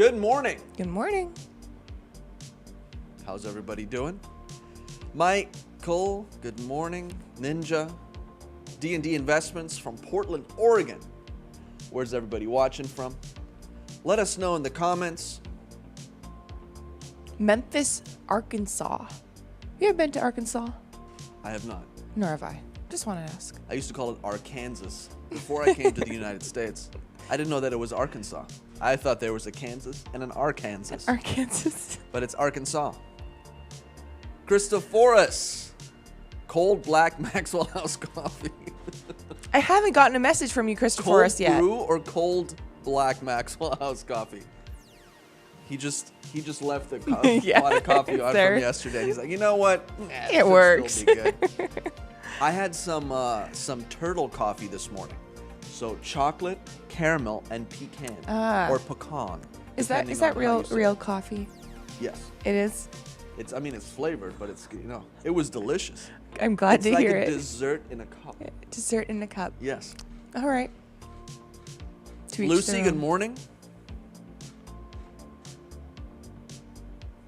Good morning. Good morning. How's everybody doing? Michael, good morning. Ninja, D&D Investments from Portland, Oregon. Where's everybody watching from? Let us know in the comments. Memphis, Arkansas. You ever been to Arkansas? I have not. Nor have I. Just want to ask. I used to call it Arkansas before I came to the United States. I didn't know that it was Arkansas. I thought there was a Kansas and an Arkansas. Arkansas. But it's Arkansas. Christophorus. Cold black Maxwell House coffee. I haven't gotten a message from you, Christophorus, yet. Cold brew or cold black Maxwell House coffee? He just left the pot of coffee on from yesterday. He's like, you know what? It works. Still be good. I had some turtle coffee this morning. So chocolate, caramel, and pecan or pecan. Is that real coffee? Yes. It is. It's flavored, but it's it was delicious. I'm glad to hear it. It's like a dessert in a cup. Dessert in a cup. Yes. All right. Lucy, good morning.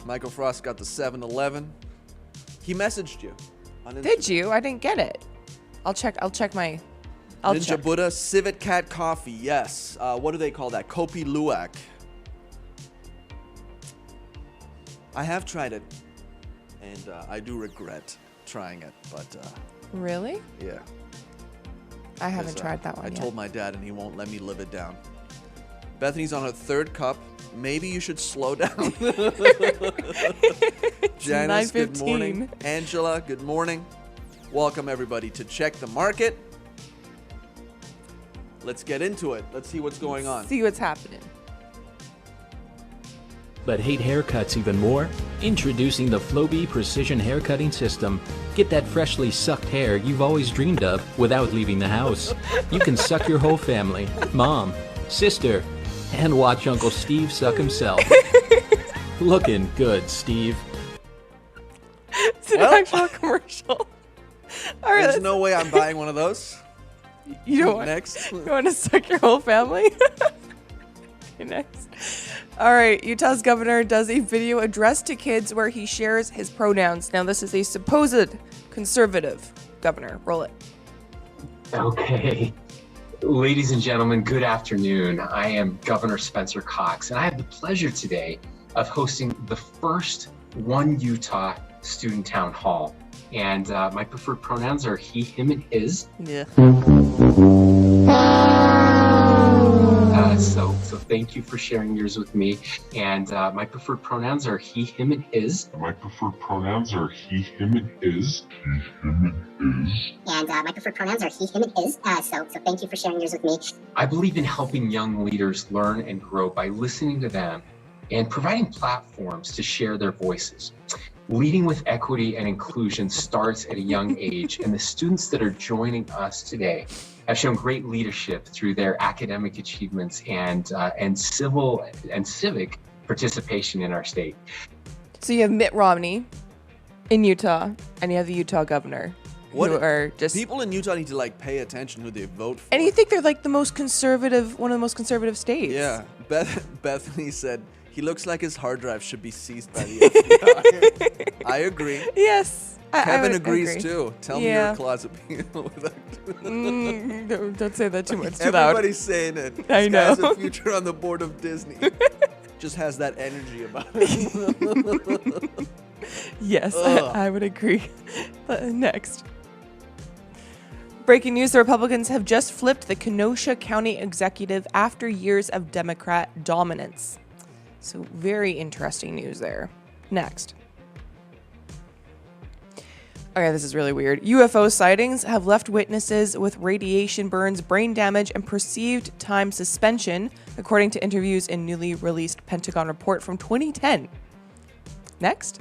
Michael Frost got the 7-Eleven. He messaged you on Instagram. Did you? I didn't get it. I'll check my. Ninja Buddha, Civet Cat Coffee. Yes. What do they call that? Kopi Luwak. I have tried it, and I do regret trying it, but... Really? Yeah. I haven't tried that one yet. I told my dad, and he won't let me live it down. Bethany's on her third cup. Maybe you should slow down. Janice, good morning. Angela, good morning. Welcome, everybody, to Check the Market. Let's get into it. Let's see what's going on. See what's happening. But hate haircuts even more? Introducing the Flowbee Precision Haircutting System. Get that freshly sucked hair you've always dreamed of without leaving the house. You can suck your whole family, mom, sister, and watch Uncle Steve suck himself. Looking good, Steve. It's an actual commercial. All right, there's no way I'm buying one of those. You don't You want to suck your whole family? Okay, next. All right, Utah's governor does a video address to kids where he shares his pronouns. Now, this is a supposed conservative governor. Roll it. Okay. Ladies and gentlemen, good afternoon. I am Governor Spencer Cox, and I have the pleasure today of hosting the first One Utah Student Town Hall. And my preferred pronouns are he, him, and his. Yeah. So thank you for sharing yours with me. And my preferred pronouns are he, him, and his. My preferred pronouns are he, him, and his. He, him, and his. And my preferred pronouns are he, him, and his. So thank you for sharing yours with me. I believe in helping young leaders learn and grow by listening to them and providing platforms to share their voices. Leading with equity and inclusion starts at a young age, and the students that are joining us today have shown great leadership through their academic achievements and civil and civic participation in our state. So you have Mitt Romney in Utah, and you have the Utah governor. Who are just people in Utah need to pay attention who they vote for. And you think they're like the most conservative, one of the most conservative states? Yeah. Bethany said he looks like his hard drive should be seized by the FBI. I agree. Yes. Kevin agrees too. Tell me your closet people. Don't say that too much. Everybody's saying it. I know. This guy's a future on the board of Disney. Just has that energy about it. Yes, I would agree. Next. Breaking news, the Republicans have just flipped the Kenosha County executive after years of Democrat dominance. So very interesting news there. Next. Okay, this is really weird. UFO sightings have left witnesses with radiation burns, brain damage, and perceived time suspension, according to interviews in newly released Pentagon report from 2010. Next.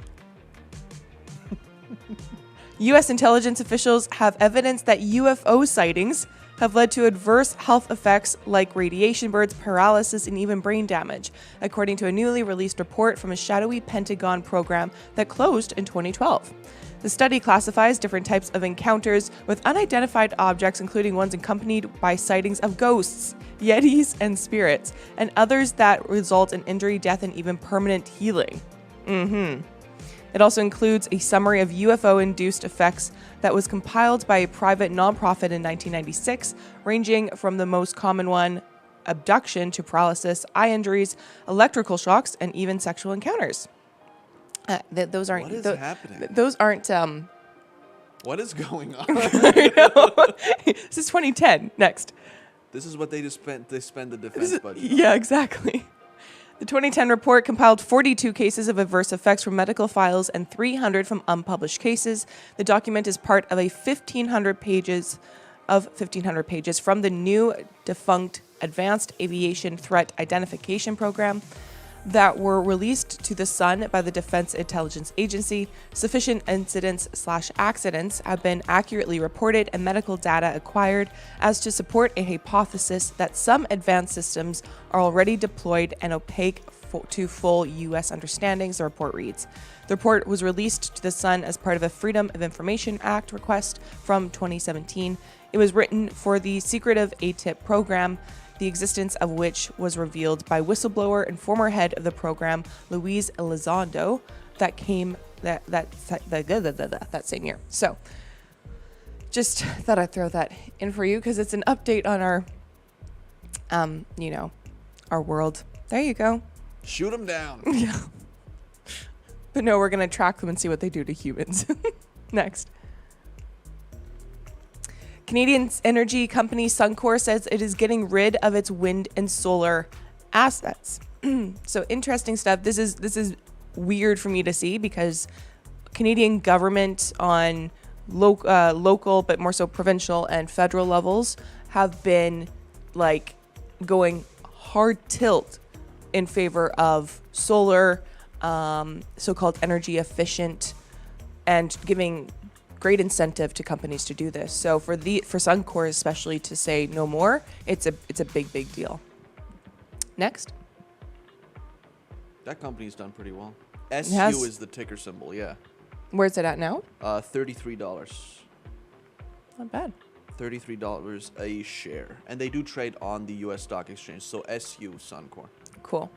U.S. intelligence officials have evidence that UFO sightings have led to adverse health effects like radiation burns, paralysis, and even brain damage, according to a newly released report from a shadowy Pentagon program that closed in 2012. The study classifies different types of encounters with unidentified objects, including ones accompanied by sightings of ghosts, yetis, and spirits, and others that result in injury, death, and even permanent healing. It also includes a summary of UFO-induced effects that was compiled by a private nonprofit in 1996, ranging from the most common one, abduction, to paralysis, eye injuries, electrical shocks, and even sexual encounters. Those aren't. What is happening? Those aren't. What is going on? I know. This is 2010. Next. This is what they spend the defense budget. Yeah, exactly. The 2010 report compiled 42 cases of adverse effects from medical files and 300 from unpublished cases. The document is part of 1,500 pages from the new defunct Advanced Aviation Threat Identification Program that were released to the Sun by the Defense Intelligence Agency. Sufficient incidents/accidents have been accurately reported and medical data acquired as to support a hypothesis that some advanced systems are already deployed and opaque to full U.S. understandings, the report reads. The report was released to the Sun as part of a Freedom of Information Act request from 2017. It was written for the secretive ATIP program, the existence of which was revealed by whistleblower and former head of the program, Luis Elizondo, that same year. So, just thought I'd throw that in for you because it's an update on our, our world. There you go. Shoot them down. Yeah. But no, we're going to track them and see what they do to humans. Next. Canadian energy company Suncor says it is getting rid of its wind and solar assets. So interesting stuff. This is weird for me to see because Canadian government on local, but more so provincial and federal levels have been like going hard tilt in favor of solar, so-called energy efficient, and giving great incentive to companies to do this. So for Suncor especially to say no more, it's a big deal. Next. That company's done pretty well. SU is the ticker symbol, yeah. Where's it at now? $33. Not bad. $33 a share. And they do trade on the US stock exchange. So SU, Suncor. Cool.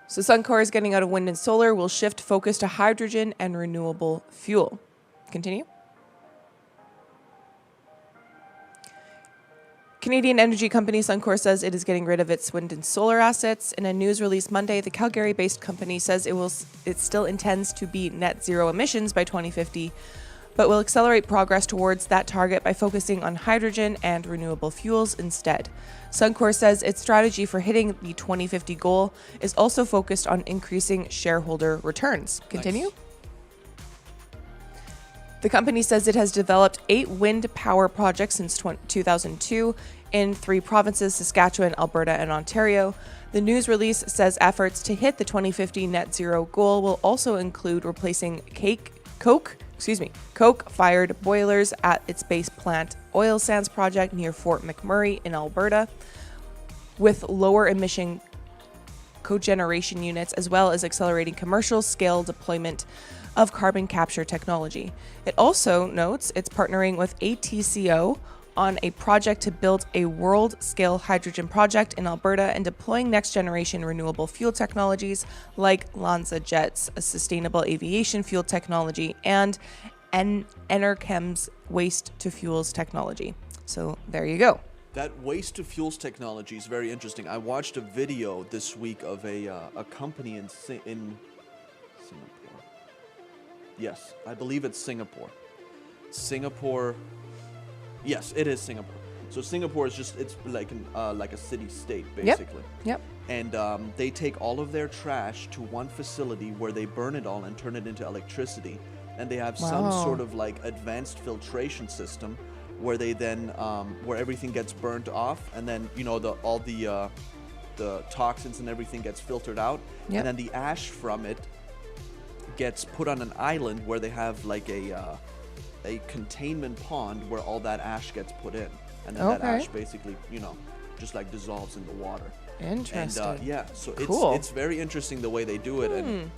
So Suncor is getting out of wind and solar, will shift focus to hydrogen and renewable fuel. Continue. Canadian energy company Suncor says it is getting rid of its wind and solar assets. In a news release Monday, the Calgary-based company says it still intends to be net zero emissions by 2050, but will accelerate progress towards that target by focusing on hydrogen and renewable fuels instead. Suncor says its strategy for hitting the 2050 goal is also focused on increasing shareholder returns. Continue. Nice. The company says it has developed 8 wind power projects since 2002 in 3 provinces, Saskatchewan, Alberta, and Ontario. The news release says efforts to hit the 2050 net zero goal will also include replacing coke-fired boilers at its Base Plant oil sands project near Fort McMurray in Alberta with lower emission cogeneration units, as well as accelerating commercial scale deployment of carbon capture technology. It also notes it's partnering with ATCO on a project to build a world-scale hydrogen project in Alberta and deploying next-generation renewable fuel technologies like LanzaJet's sustainable aviation fuel technology and Enerchem's waste-to-fuels technology. So there you go. That waste-to-fuels technology is very interesting. I watched a video this week of a company in Singapore. Yes, I believe it's Singapore. Yes, it is Singapore. So Singapore is it's like a city-state, basically. Yep. And they take all of their trash to one facility where they burn it all and turn it into electricity. And they have some sort of like advanced filtration system where they then where everything gets burnt off, and then all the toxins and everything gets filtered out, and then the ash from it gets put on an island where they have like a containment pond where all that ash gets put in. and then that Okay. ash basically, just like dissolves in the water. Interesting. And yeah, so Cool. it's very interesting the way they do it, and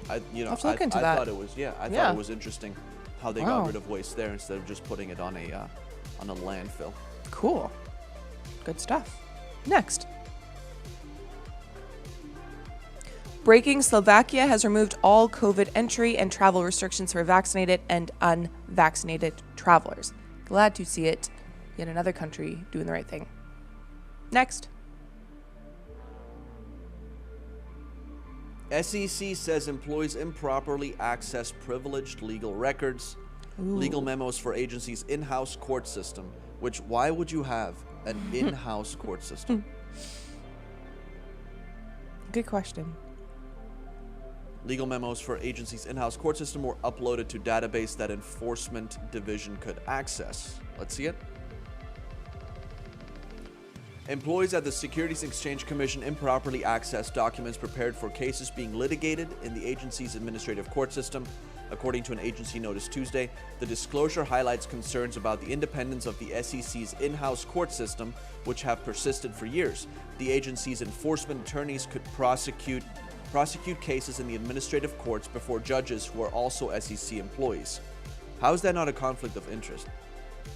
I look into that. thought it was I Yeah. thought it was interesting how they Wow. got rid of waste there instead of just putting it on a landfill. Cool. Good stuff. Next. Breaking, Slovakia has removed all COVID entry and travel restrictions for vaccinated and unvaccinated travelers. Glad to see it. Yet another country doing the right thing. Next. SEC says employees improperly access privileged legal records, legal memos for agencies' in-house court system, which why would you have an in-house court system? Good question. Legal memos for agencies' in-house court system were uploaded to database that enforcement division could access. Let's see it. Employees at the Securities Exchange Commission improperly accessed documents prepared for cases being litigated in the agency's administrative court system. According to an agency notice Tuesday, the disclosure highlights concerns about the independence of the SEC's in-house court system, which have persisted for years. The agency's enforcement attorneys could prosecute cases in the administrative courts before judges who are also SEC employees. How is that not a conflict of interest?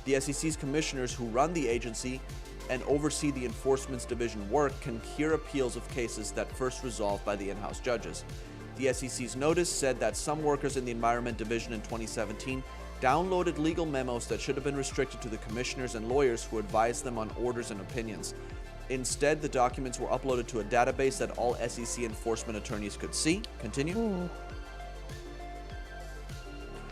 The SEC's commissioners who run the agency and oversee the enforcement division work can hear appeals of cases that first resolved by the in-house judges. The SEC's notice said that some workers in the Environment Division in 2017 downloaded legal memos that should have been restricted to the commissioners and lawyers who advised them on orders and opinions. Instead, the documents were uploaded to a database that all SEC enforcement attorneys could see. Continue. Ooh.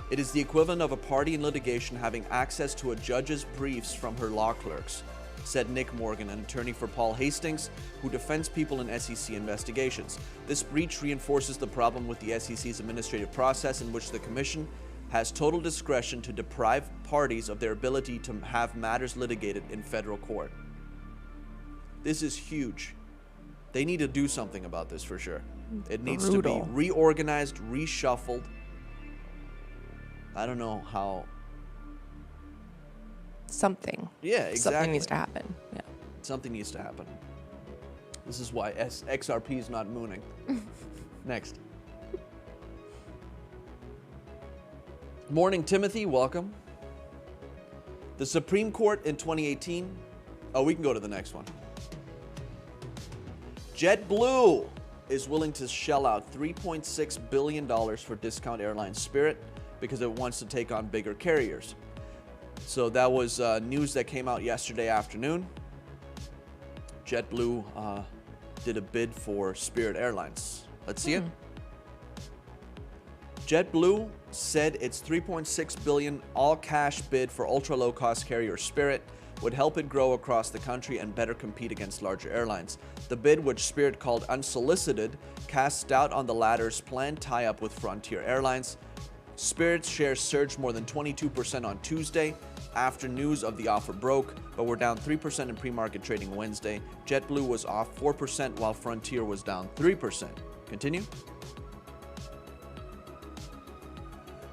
It is the equivalent of a party in litigation having access to a judge's briefs from her law clerks, said Nick Morgan, an attorney for Paul Hastings, who defends people in SEC investigations. This breach reinforces the problem with the SEC's administrative process in which the Commission has total discretion to deprive parties of their ability to have matters litigated in federal court. This is huge. They need to do something about this for sure. It needs to be Brutal. reorganized, reshuffled. I don't know how. Something. Yeah, exactly. Something needs to happen. Yeah. Something needs to happen. This is why XRP is not mooning. Next. Morning, Timothy. Welcome. The Supreme Court in 2018. Oh, we can go to the next one. JetBlue is willing to shell out $3.6 billion for discount airline Spirit because it wants to take on bigger carriers. So that was news that came out yesterday afternoon. JetBlue did a bid for Spirit Airlines. Let's see it. JetBlue said its $3.6 billion all-cash bid for ultra-low-cost carrier Spirit would help it grow across the country and better compete against larger airlines. The bid, which Spirit called unsolicited, casts doubt on the latter's planned tie-up with Frontier Airlines. Spirit's shares surged more than 22% on Tuesday after news of the offer broke, but were down 3% in pre-market trading Wednesday. JetBlue was off 4%, while Frontier was down 3%. Continue.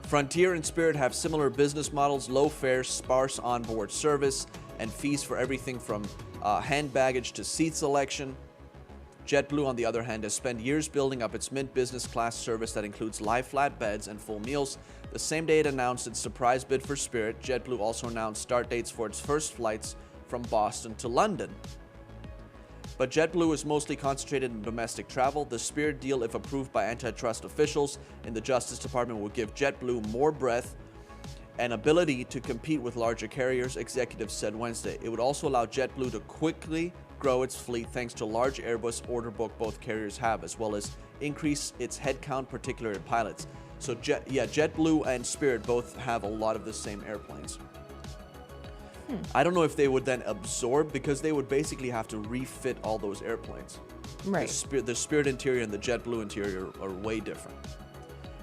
Frontier and Spirit have similar business models: low fares, sparse onboard service, and fees for everything from hand baggage to seat selection. JetBlue, on the other hand, has spent years building up its Mint business class service that includes live flat beds and full meals. The same day it announced its surprise bid for Spirit, JetBlue also announced start dates for its first flights from Boston to London. But JetBlue is mostly concentrated in domestic travel. The Spirit deal, if approved by antitrust officials in the Justice Department, would give JetBlue more breadth and ability to compete with larger carriers, executives said Wednesday. It would also allow JetBlue to quickly grow its fleet thanks to large Airbus order book both carriers have, as well as increase its headcount, particularly pilots. So JetBlue and Spirit both have a lot of the same airplanes. I don't know if they would then absorb, because they would basically have to refit all those airplanes. Right. The Spirit interior and the JetBlue interior are way different.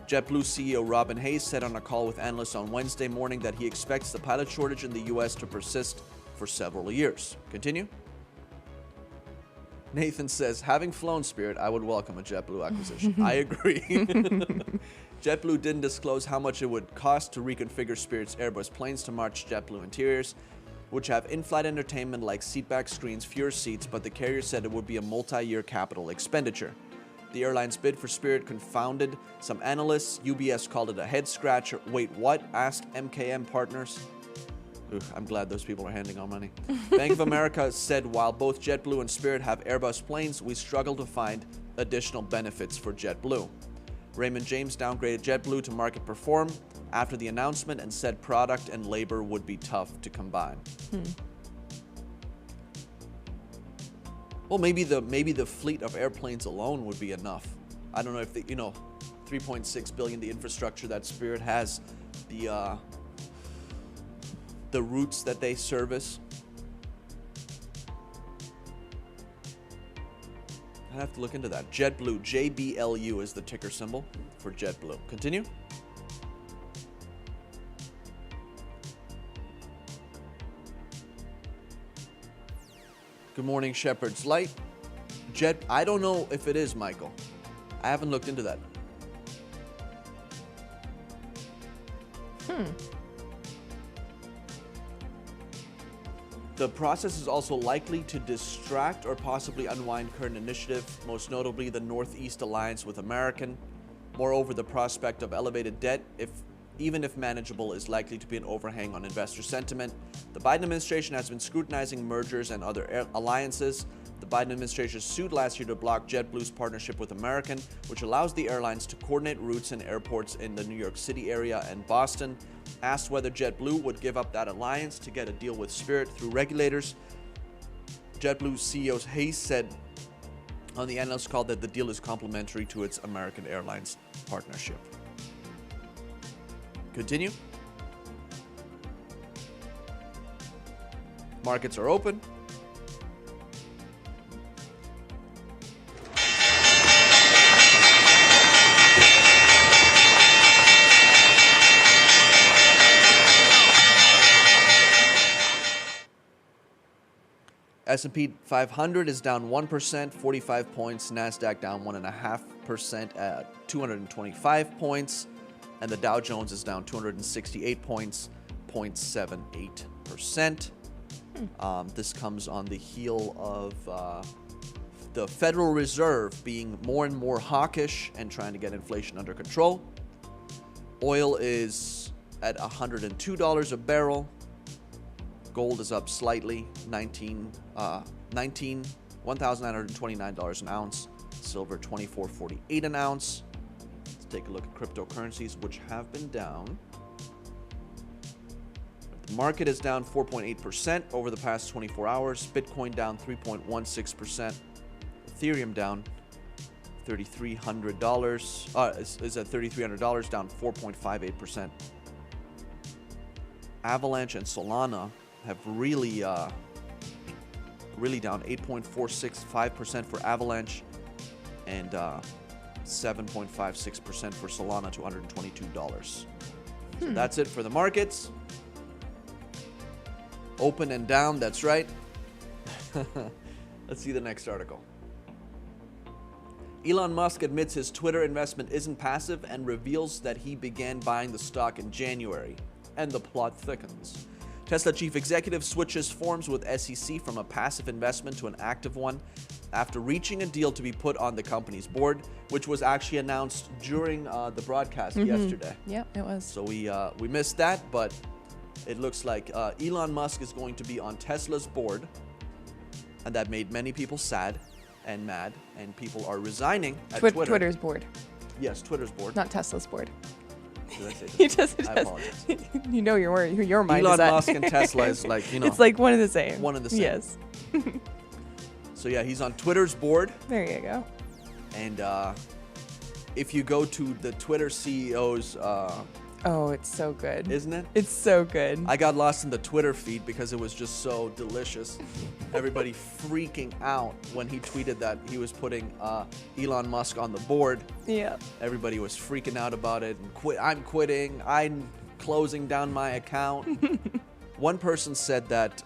JetBlue CEO Robin Hayes said on a call with analysts on Wednesday morning that he expects the pilot shortage in the U.S. to persist for several years. Continue. Nathan says, having flown Spirit, I would welcome a JetBlue acquisition. I agree. JetBlue didn't disclose how much it would cost to reconfigure Spirit's Airbus planes to match JetBlue interiors. which have in-flight entertainment like seatback screens, fewer seats, but the carrier said it would be a multi-year capital expenditure. The airline's bid for Spirit confounded some analysts. UBS called it a head-scratcher. Wait, what? Asked MKM Partners. I'm glad those people are handing out money. Bank of America said while both JetBlue and Spirit have Airbus planes, we struggle to find additional benefits for JetBlue. Raymond James downgraded JetBlue to market perform after the announcement and said product and labor would be tough to combine. Well, maybe the fleet of airplanes alone would be enough. I don't know if the 3.6 billion, the infrastructure that Spirit has, the routes that they service. I'd have to look into that. JetBlue, JBLU is the ticker symbol for JetBlue. Continue. Good morning, Shepherd's Light. I don't know if it is, Michael. I haven't looked into that. The process is also likely to distract or possibly unwind current initiative, most notably the Northeast Alliance with American. Moreover, the prospect of elevated debt, even if manageable, is likely to be an overhang on investor sentiment. The Biden administration has been scrutinizing mergers and other alliances. The Biden administration sued last year to block JetBlue's partnership with American, which allows the airlines to coordinate routes and airports in the New York City area and Boston. Asked whether JetBlue would give up that alliance to get a deal with Spirit through regulators, JetBlue CEO Hayes said on the analyst call that the deal is complementary to its American Airlines partnership. Continue. Markets are open. S&P 500 is down 1%, 45 points. NASDAQ down 1.5% at 225 points. And the Dow Jones is down 268 points, 0.78%. This comes on the heel of the Federal Reserve being more and more hawkish and trying to get inflation under control. Oil is at $102 a barrel. Gold is up slightly, $1,929 an ounce. Silver, $24.48 an ounce. Let's take a look at cryptocurrencies, which have been down. The market is down 4.8% over the past 24 hours. Bitcoin down 3.16%. Ethereum down $3,300. Is at $3,300, down 4.58%. Avalanche and Solana have really down 8.465% for Avalanche and 7.56% for Solana to $122. So that's it for the markets. Open and down, that's right. Let's see the next article. Elon Musk admits his Twitter investment isn't passive and reveals that he began buying the stock in January, and the plot thickens. Tesla chief executive switches forms with SEC from a passive investment to an active one after reaching a deal to be put on the company's board, which was actually announced during the broadcast yesterday. Yeah, it was. So we missed that, but it looks like Elon Musk is going to be on Tesla's board, and that made many people sad and mad, and people are resigning at Twitter. Twitter's board. Yes, Twitter's board. Not Tesla's board. Did I say that? You just, I apologize. You know your mind Elon is at. Musk and Tesla is like, It's like one and the same. One and the same. Yes. So yeah, he's on Twitter's board. There you go. And if you go to the Twitter CEO's oh, it's so good. Isn't it? It's so good. I got lost in the Twitter feed because it was just so delicious. Everybody freaking out when he tweeted that he was putting Elon Musk on the board. Yeah. Everybody was freaking out about it. And I'm quitting. I'm closing down my account. One person said that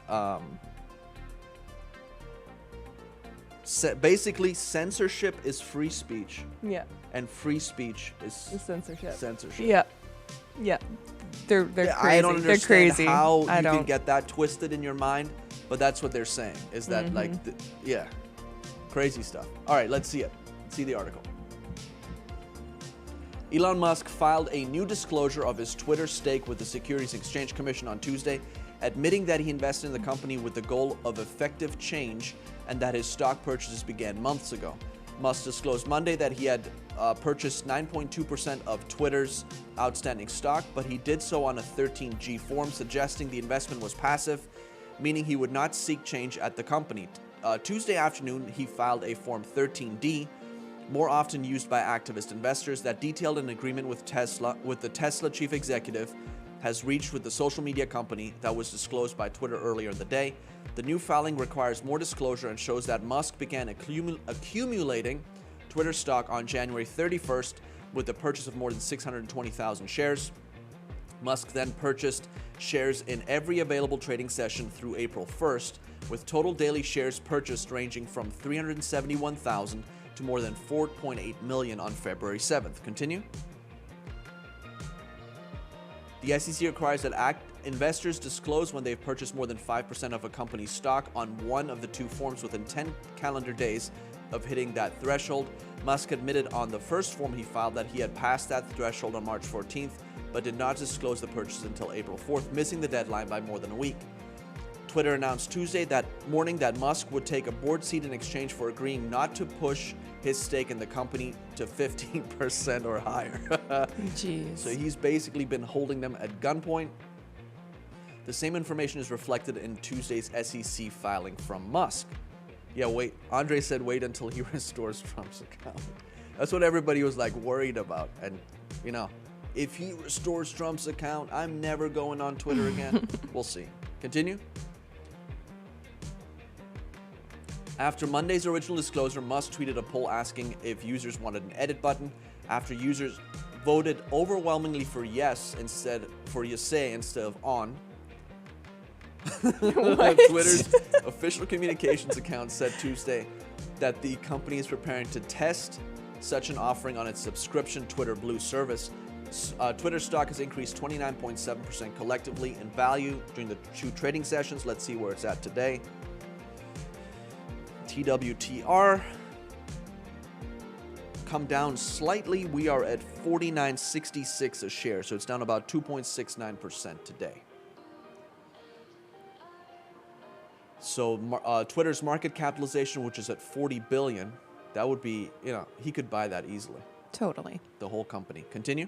basically censorship is free speech. Yeah. And free speech is censorship. Censorship. Yeah. Yeah. They're crazy. I don't understand they're crazy. how you don't. can get that twisted in your mind, but that's what they're saying. Is that like, yeah, crazy stuff. All right, let's see it. Let's see the article. Elon Musk filed a new disclosure of his Twitter stake with the Securities and Exchange Commission on Tuesday, admitting that he invested in the company with the goal of effective change and that his stock purchases began months ago. Musk disclosed Monday that he had purchased 9.2% of Twitter's outstanding stock, but he did so on a 13G form, suggesting the investment was passive, meaning he would not seek change at the company. Tuesday afternoon, he filed a Form 13D, more often used by activist investors, that detailed an agreement with the Tesla chief executive has reached with the social media company that was disclosed by Twitter earlier in the day. The new filing requires more disclosure and shows that Musk began accumulating Twitter stock on January 31st with the purchase of more than 620,000 shares. Musk then purchased shares in every available trading session through April 1st, with total daily shares purchased ranging from 371,000 to more than 4.8 million on February 7th. Continue. The SEC requires that investors disclose when they've purchased more than 5% of a company's stock on one of the two forms within 10 calendar days of hitting that threshold. Musk admitted on the first form he filed that he had passed that threshold on March 14th, but did not disclose the purchase until April 4th, missing the deadline by more than a week. Twitter announced Tuesday that morning that Musk would take a board seat in exchange for agreeing not to push his stake in the company to 15% or higher. Jeez. So he's basically been holding them at gunpoint. The same information is reflected in Tuesday's SEC filing from Musk. Yeah, wait. Andre said wait until he restores Trump's account. That's what everybody was like worried about. And, you know, if he restores Trump's account, I'm never going on Twitter again. We'll see. Continue. After Monday's original disclosure, Musk tweeted a poll asking if users wanted an edit button. After users voted overwhelmingly for yes instead of on. Twitter's official communications account said Tuesday that the company is preparing to test such an offering on its subscription Twitter Blue service. Twitter stock has increased 29.7% collectively in value during the two trading sessions. Let's see where it's at today. TWTR come down slightly. We are at 49.66 a share, so it's down about 2.69% today. So Twitter's market capitalization, which is at 40 billion, that would be, you know, he could buy that easily. Totally. The whole company. Continue.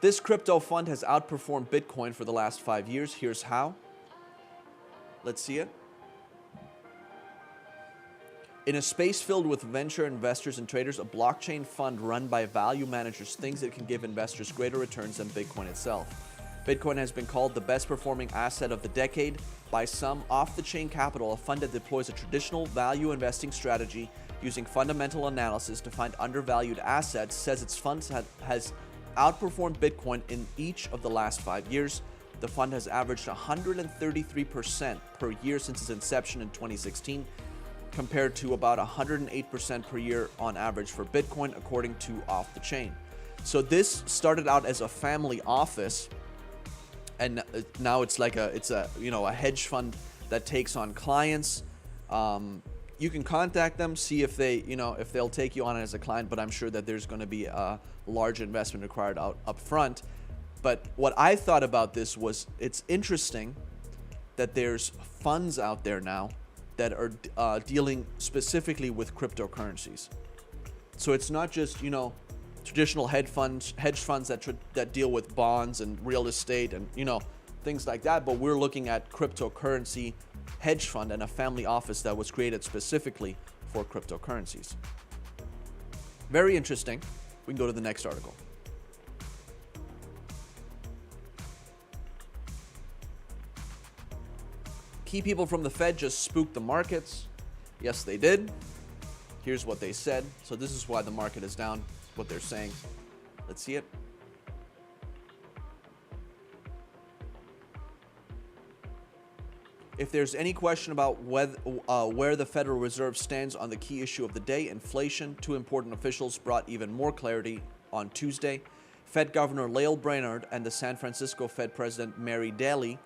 This crypto fund has outperformed Bitcoin for the last 5 years. Here's how. Let's see it. In a space filled with venture investors and traders, a blockchain fund run by value managers thinks it can give investors greater returns than Bitcoin itself. Bitcoin has been called the best performing asset of the decade by some. Off-the-chain Capital, a fund that deploys a traditional value investing strategy using fundamental analysis to find undervalued assets, says its funds has outperformed Bitcoin in each of the last 5 years. The fund has averaged 133% per year since its inception in 2016, compared to about 108% per year on average for Bitcoin, according to Off the Chain. So this started out as a family office, and now it's like a hedge fund that takes on clients. You can contact them, see if if they'll take you on as a client, but I'm sure that there's going to be a large investment required up front. But what I thought about this was, it's interesting that there's funds out there now that are dealing specifically with cryptocurrencies. So it's not just, traditional hedge funds that deal with bonds and real estate and, things like that. But we're looking at cryptocurrency hedge fund and a family office that was created specifically for cryptocurrencies. Very interesting. We can go to the next article. Key people from the Fed just spooked the markets. Yes, they did. Here's what they said. So this is why the market is down, what they're saying. Let's see it. If there's any question about where the Federal Reserve stands on the key issue of the day, inflation, two important officials brought even more clarity on Tuesday. Fed Governor Lael Brainerd and the San Francisco Fed President Mary Daly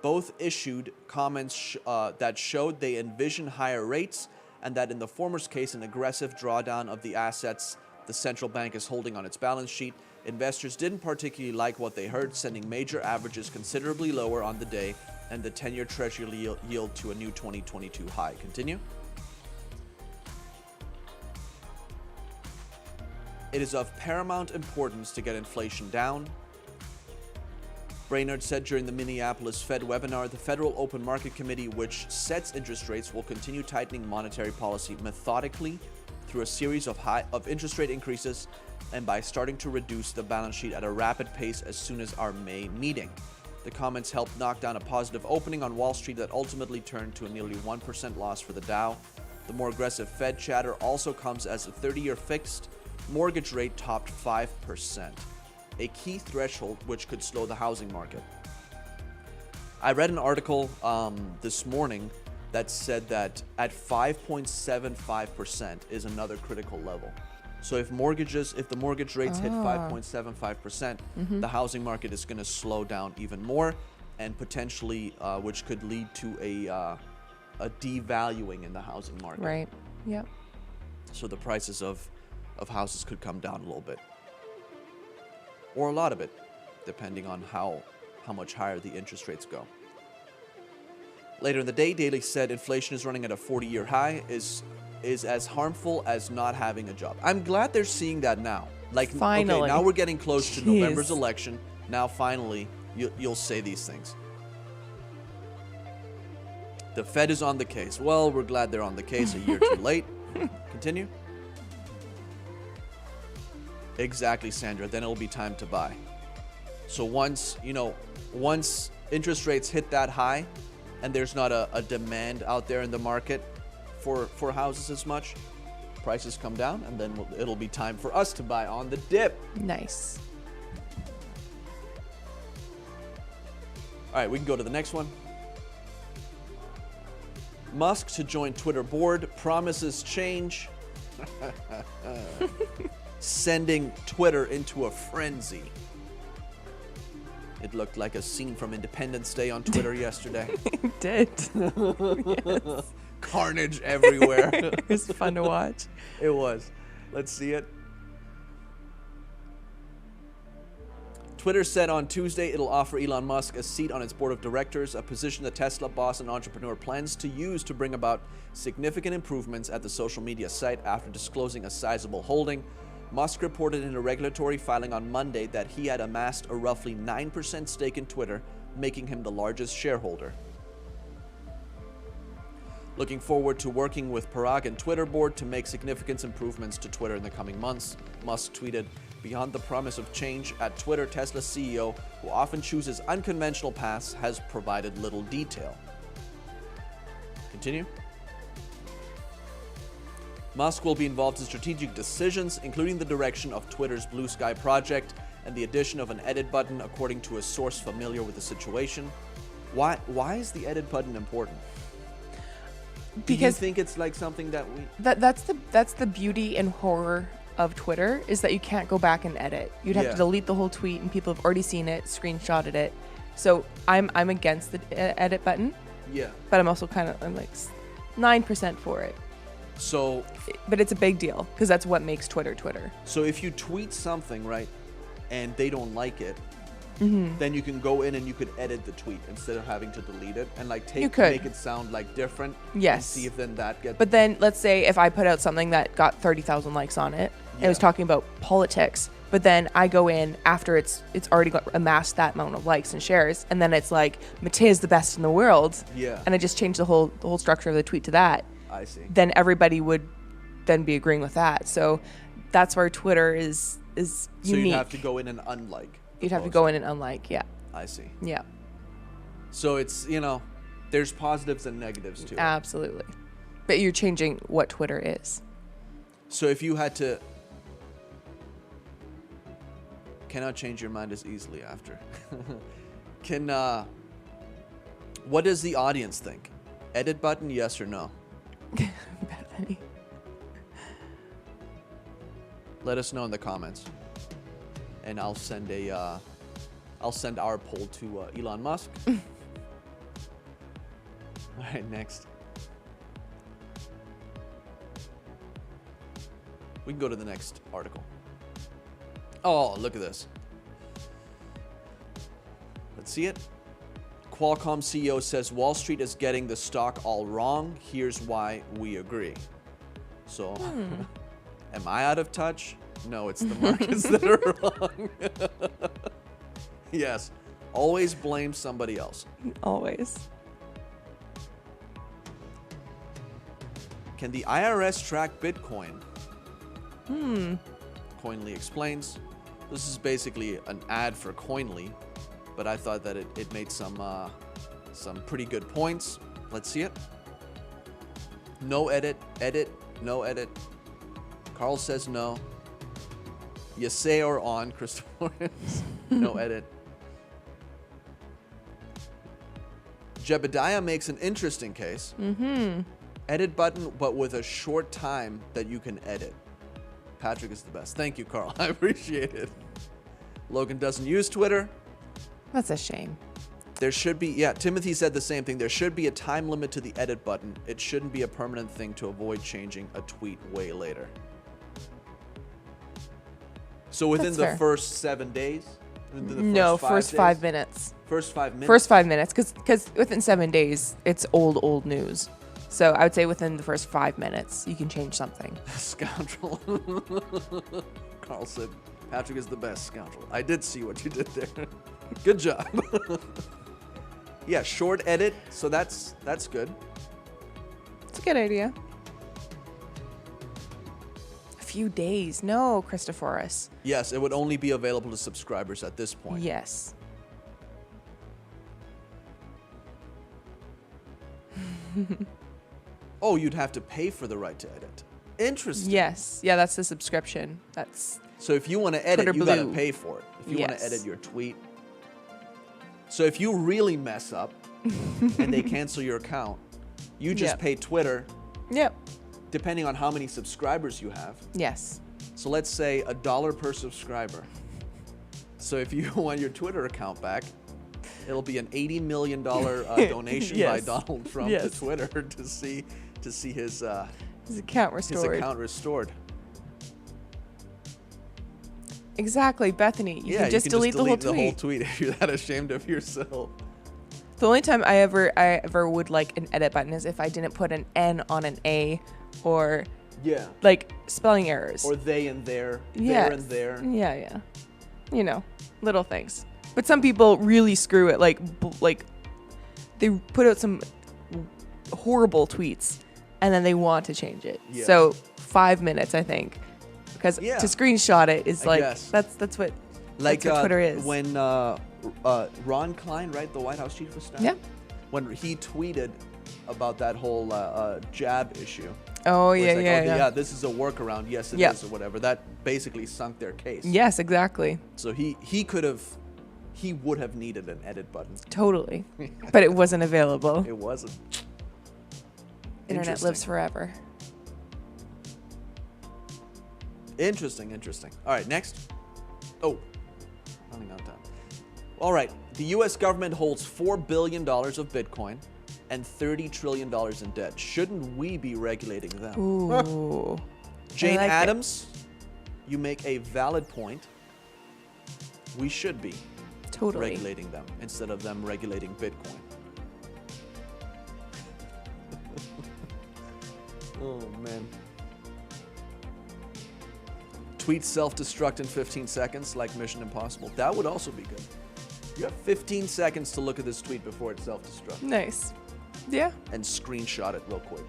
both issued comments that showed they envision higher rates, and that in the former's case, an aggressive drawdown of the assets the central bank is holding on its balance sheet. Investors didn't particularly like what they heard, sending major averages considerably lower on the day and the 10-year Treasury yield to a new 2022 high. Continue. It is of paramount importance to get inflation down, Brainerd said during the Minneapolis Fed webinar. The Federal Open Market Committee, which sets interest rates, will continue tightening monetary policy methodically through a series of interest rate increases and by starting to reduce the balance sheet at a rapid pace as soon as our May meeting. The comments helped knock down a positive opening on Wall Street that ultimately turned to a nearly 1% loss for the Dow. The more aggressive Fed chatter also comes as a 30-year fixed mortgage rate topped 5%, a key threshold which could slow the housing market. I read an article this morning that said that at 5.75% is another critical level. So if the mortgage rates hit 5.75%, the housing market is going to slow down even more, and potentially, which could lead to a devaluing in the housing market. Right. Yep. So the prices of houses could come down a little bit, or a lot of it, depending on how much higher the interest rates go. Later in the day, Daly said inflation is running at a 40-year high, is as harmful as not having a job. I'm glad they're seeing that now. Like, finally. Okay, now we're getting close to November's election. Now, finally, you'll say these things. The Fed is on the case. Well, we're glad they're on the case a year too late. Continue. Exactly, Sandra. Then it'll be time to buy. So once interest rates hit that high and there's not a demand out there in the market for houses as much, prices come down, and then it'll be time for us to buy on the dip. Nice. All right, we can go to the next one. Musk to join Twitter board, promises change. Sending Twitter into a frenzy. It looked like a scene from Independence Day on Twitter yesterday. It did. Yes. Carnage everywhere. It was fun to watch. It was. Let's see it. Twitter said on Tuesday it'll offer Elon Musk a seat on its board of directors, a position the Tesla boss and entrepreneur plans to use to bring about significant improvements at the social media site after disclosing a sizable holding. Musk reported in a regulatory filing on Monday that he had amassed a roughly 9% stake in Twitter, making him the largest shareholder. Looking forward to working with Parag and Twitter board to make significant improvements to Twitter in the coming months, Musk tweeted. Beyond the promise of change at Twitter, Tesla's CEO, who often chooses unconventional paths, has provided little detail. Continue. Musk will be involved in strategic decisions, including the direction of Twitter's Blue Sky project and the addition of an edit button, according to a source familiar with the situation. Why is the edit button important? Because do you think it's like something that we... That's the beauty and horror of Twitter, is that you can't go back and edit. You'd have to delete the whole tweet, and people have already seen it, screenshotted it. So I'm against the edit button. Yeah. But I'm also I'm like 9% for it. So, but it's a big deal because that's what makes Twitter Twitter. So if you tweet something, right, and they don't like it, then you can go in and you could edit the tweet instead of having to delete it and like make it sound like different. Yes. And see if then that gets. But then let's say if I put out something that got 30,000 likes on it, and it was talking about politics, but then I go in after it's already amassed that amount of likes and shares, and then it's like Matei's the best in the world. Yeah. And I just changed the whole structure of the tweet to that. I see. Then everybody would then be agreeing with that. So that's where Twitter is unique. So you'd have to go in and unlike. You'd have to go in and unlike, yeah. I see. Yeah. So it's, there's positives and negatives to it. Absolutely. But you're changing what Twitter is. So if you had to... Cannot change your mind as easily after. What does the audience think? Edit button, yes or no? Bethany. Let us know in the comments. and I'll send our poll to Elon Musk. All right, next. We can go to the next article. Oh, look at this. Let's see it. Qualcomm CEO says Wall Street is getting the stock all wrong. Here's why we agree. So, am I out of touch? No, it's the markets that are wrong. Yes, always blame somebody else. Always. Can the IRS track Bitcoin? Coinly explains. This is basically an ad for Coinly, but I thought that it made some pretty good points. Let's see it. No edit, no edit. Carl says no. You say or on, Christopher. No edit. Jebediah makes an interesting case. Edit button, but with a short time that you can edit. Patrick is the best. Thank you, Carl. I appreciate it. Logan doesn't use Twitter. That's a shame. There should be, Timothy said the same thing. There should be a time limit to the edit button. It shouldn't be a permanent thing to avoid changing a tweet way later. So within the first 7 days? No, first 5 minutes. First 5 minutes? First 5 minutes, because within 7 days, it's old news. So I would say within the first 5 minutes, you can change something. Scoundrel. Carl said, Patrick is the best scoundrel. I did see what you did there. Good job. Yeah, short edit, so that's good. It's a good idea. A few days. No, Christophorus. Yes, it would only be available to subscribers at this point. Yes. Oh, you'd have to pay for the right to edit. Interesting. Yes. Yeah, that's the subscription. That's so if you want to edit, Twitter you got to Blue. pay for it. If you want Yes. to edit your tweet. So if you really mess up and they cancel your account, you just Yep. pay Twitter, Yep. depending on how many subscribers you have. Yes. So let's say $1 per subscriber. So if you want your Twitter account back, it'll be an $80 million donation by Yes. Donald Trump Yes. to Twitter to see his account restored. His account restored. Exactly, Bethany. You can just delete the whole tweet. tweet if you're that ashamed of yourself. The only time I ever would like an edit button is if I didn't put an N on an A, or Yeah. like spelling errors. Or they and there, Yes. there and there. Yeah. You know, little things. But some people really screw it. Like they put out some horrible tweets, and then they want to change it. Yeah. So 5 minutes, I think, because Yeah. to screenshot it is I like guess. that's what Like that's what Twitter is. when Ron Klein, right, the White House chief of staff, Yeah. when he tweeted about that whole jab issue. Oh where it's yeah, like, yeah, okay, yeah. this is a workaround. Yes, it is, Yeah. or whatever. That basically sunk their case. Yes, exactly. So he would have needed an edit button. Totally. But it wasn't available. It wasn't. Internet Interesting. lives forever. Interesting. All right, next. Oh, running out of time. All right, the U.S. government holds $4 billion of Bitcoin and $30 trillion in debt. Shouldn't we be regulating them? Ooh. Jane I like it. Addams, you make a valid point. We should be Totally. regulating them instead of them regulating Bitcoin. Oh, man. Tweet self-destruct in 15 seconds like Mission Impossible. That would also be good. You have 15 seconds to look at this tweet before it self-destructs Nice. Yeah. and screenshot it real quick.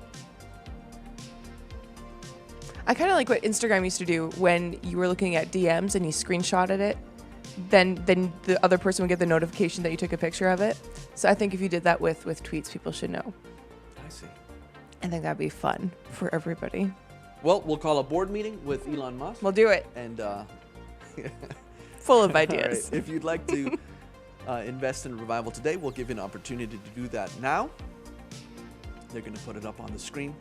I kind of like what Instagram used to do when you were looking at DMs and you screenshotted it. Then the other person would get the notification that you took a picture of it. So I think if you did that with tweets, people should know. I see. I think that'd be fun for everybody. Well, we'll call a board meeting with Elon Musk. We'll do it. And Full of all right, ideas. if you'd like to invest in Revival today, we'll give you an opportunity to do that now. They're going to put it up on the screen.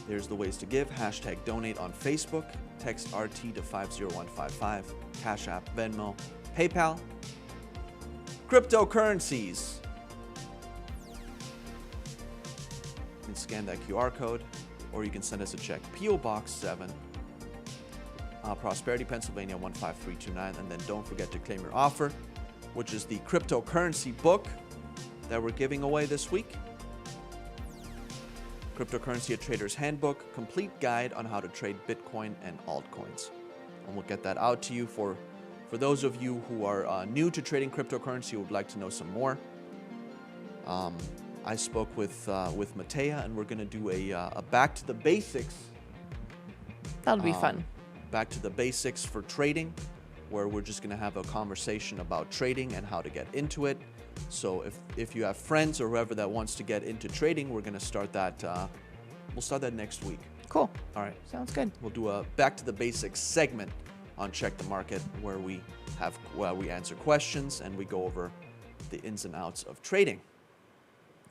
There's the ways to give. Hashtag donate on Facebook. Text RT to 50155. Cash App, Venmo, PayPal. Cryptocurrencies. You can scan that QR code, or you can send us a check. P.O. Box 7, Prosperity, Pennsylvania 15329. And then don't forget to claim your offer, which is the cryptocurrency book that we're giving away this week. Cryptocurrency, a Trader's Handbook, complete guide on how to trade Bitcoin and altcoins. And we'll get that out to you for those of you who are new to trading cryptocurrency, who would like to know some more. I spoke with Matea, and we're going to do a back to the basics. That'll be fun. Back to the basics for trading, where we're just going to have a conversation about trading and how to get into it. So if you have friends or whoever that wants to get into trading, we're going to start that. We'll start that next week. Cool. All right. Sounds good. We'll do a back to the basics segment on Check the Market, where we answer questions and we go over the ins and outs of trading.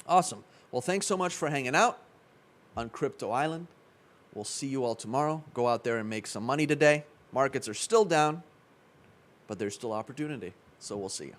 Awesome. Well, thanks so much for hanging out on Crypto Island. We'll see you all tomorrow. Go out there and make some money today. Markets are still down, but there's still opportunity. So we'll see you.